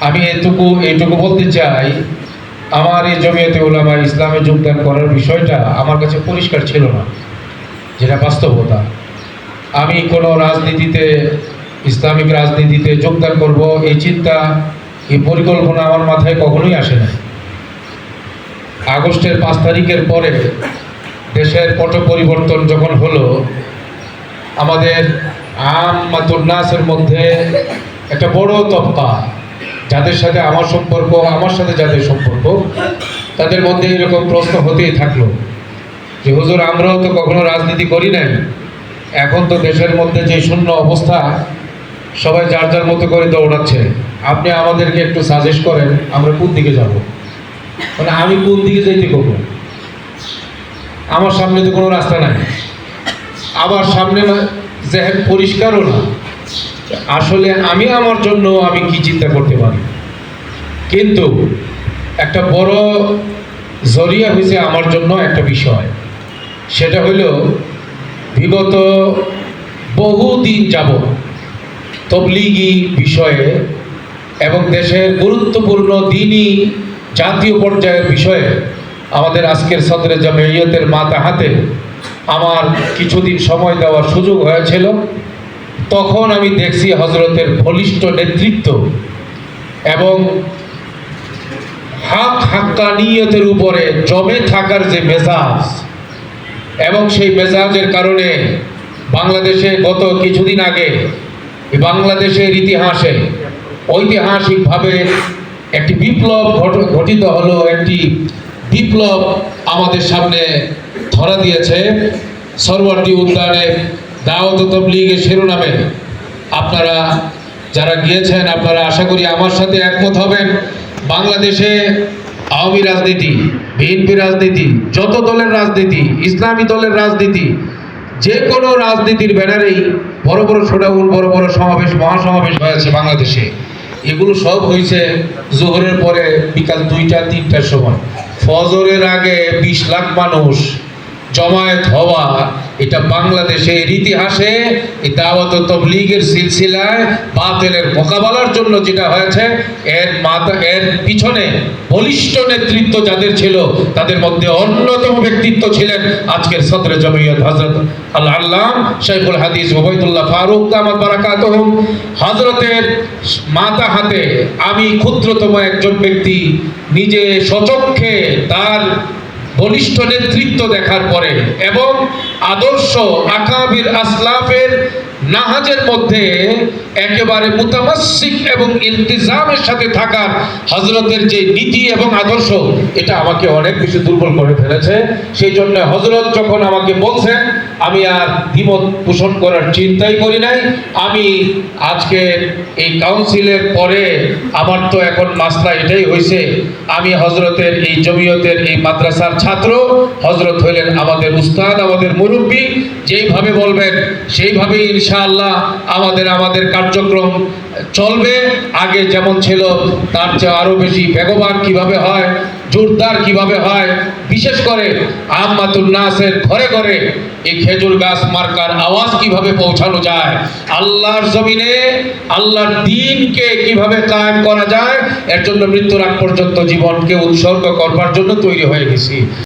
আমি এইটুকু বলতে চাই, আমার এই জমিয়তে উলামা ইসলামে যোগদান করার বিষয়টা আমার কাছে পরিষ্কার ছিল না, যেটা বাস্তবতা। আমি কোনো রাজনীতিতে, ইসলামিক রাজনীতিতে যোগদান করব এই চিন্তা, এই পরিকল্পনা আমার মাথায় কখনোই আসে না। আগস্টের 5 তারিখের পরে দেশের পট পরিবর্তন যখন হলো, আমাদের আম্মাতুন নাসের মধ্যে একটা বড় তফা, যাদের সাথে আমার সম্পর্ক, আমার সাথে যাদের সম্পর্ক, তাদের মধ্যে এরকম প্রশ্ন হতেই থাকলো যে হুজুর, আমরাও তো কখনো রাজনীতি করি নাই, এখন তো দেশের মধ্যে যে শূন্য অবস্থা, সবাই যার যার মতো করে দৌড়াচ্ছে, আপনি আমাদেরকে একটু সাজেস্ট করেন আমরা কোন দিকে যাব। মানে আমি কোন দিকে যাইতে করব? আমার সামনে তো কোনো রাস্তা নাই, আমার সামনে যেহেতু পরিষ্কারও না আসলে আমি আমার জন্য আমি কি চিন্তা করতে পারি। কিন্তু একটা বড় জরিয়া হয়েছে আমার জন্য একটা বিষয়, সেটা হলো বিগত বহুদিন যাবত তবলিগি বিষয়ে এবং দেশের গুরুত্বপূর্ণ দ্বীনি জাতীয় পর্যায়ের বিষয়ে আমাদের আজকের সদরে জামিয়াতের মাতাহাতে আমার কিছুদিন সময় দেওয়ার সুযোগ হয়েছিল। তখন আমি দেখছি হজরতের বলিষ্ঠ নেতৃত্ব এবং হাক্কানিয়তের উপরে জমে থাকার যে মেজাজ, এবং সেই মেজাজের কারণে বাংলাদেশে গত কিছুদিন আগে বাংলাদেশের ইতিহাসে ঐতিহাসিকভাবে একটি বিপ্লব ঘটিত হলো, একটি বিপ্লব আমাদের সামনে ধরা দিয়েছে। সরওয়ার্দী উদ্যানে দাওয়াত ও তাবলীগের শিরোনামে আপনারা যারা গিয়েছেন, আপনারা আশা করি আমার সাথে একমত হবেন। বাংলাদেশে আওয়ামী রাজনীতি, বিএনপি রাজনীতি, যত দলের রাজনীতি, ইসলামী দলের রাজনীতি, যে কোনো রাজনীতির ব্যানারেই বড় বড় শোডাউন, বড় বড় সমাবেশ, মহাসমাবেশ হয়েছে বাংলাদেশে। এগুলো সব হয়েছে জোহরের পরে বিকাল 2টা-3টার সময়। ফজরের আগে 20 লাখ মানুষ জমায়েত হওয়া, এটা বাংলাদেশের ইতিহাসে এই দাওয়াত ও তাবলীগের সিলসিলায় বাতিলের মোকাবেলার জন্য যেটা হয়েছে, এর পিছনে বলিষ্ঠ নেতৃত্ব যাদের ছিল, তাদের মধ্যে অন্যতম ব্যক্তিত্ব ছিলেন আজকের সদরে জামিয়াত হযরত আল-আল্লাম শাইখুল হাদিস ওবাইদুল্লাহ ফারুক দামাত বারাকাতুহুম। হযরতের মাথা হাতে আমি ক্ষুদ্রতম একজন ব্যক্তি নিজে স্বচক্ষে তার বলিষ্ঠ নেতৃত্ব দেখার পরে এবং আদর্শ আকাবির আসলাফের নাহাজের মধ্যে একেবারে মুতামাসসিক এবং ইলতিজামের সাথে থাকার হযরতের যে নীতি এবং আদর্শ, এটা আমাকে অনেক বেশি দুর্বল করে ফেলেছে। সেই জন্য হযরত যখন আমাকে বলছেন, আমি আর দ্বিমত পোষণ করার চিন্তাই করি নাই। আমি আজকে এই কাউন্সিলের পরে আমার তো এখন মাসলা এটাই হয়েছে, আমি হযরতের এই জমিয়তের এই মাদ্রাসার ছাত্র, হযরত হইলেন আমাদের উস্তাদ, আমাদের মুরব্বী, যেইভাবে বলবেন সেইভাবেই ইনশাআল্লাহ আমাদের কার্যক্রম চলবে। আগে যেমন ছিল তার চেয়ে আরো বেশি বেগবান কিভাবে হয়, জোরদার কিভাবে হয়, বিশেষ করে আম্মাতুন নাসের ঘরে ঘরে এই খেজুর গাছ মার্কার আওয়াজ কিভাবে পৌঁছানো যায়, আল্লাহর জমিনে আল্লাহর দ্বীনকে কিভাবে কায়েম করা যায়, এর জন্য মৃত্যুর আগ পর্যন্ত জীবনকে উৎসর্গ করবার জন্য তৈরি হয়ে গেছি।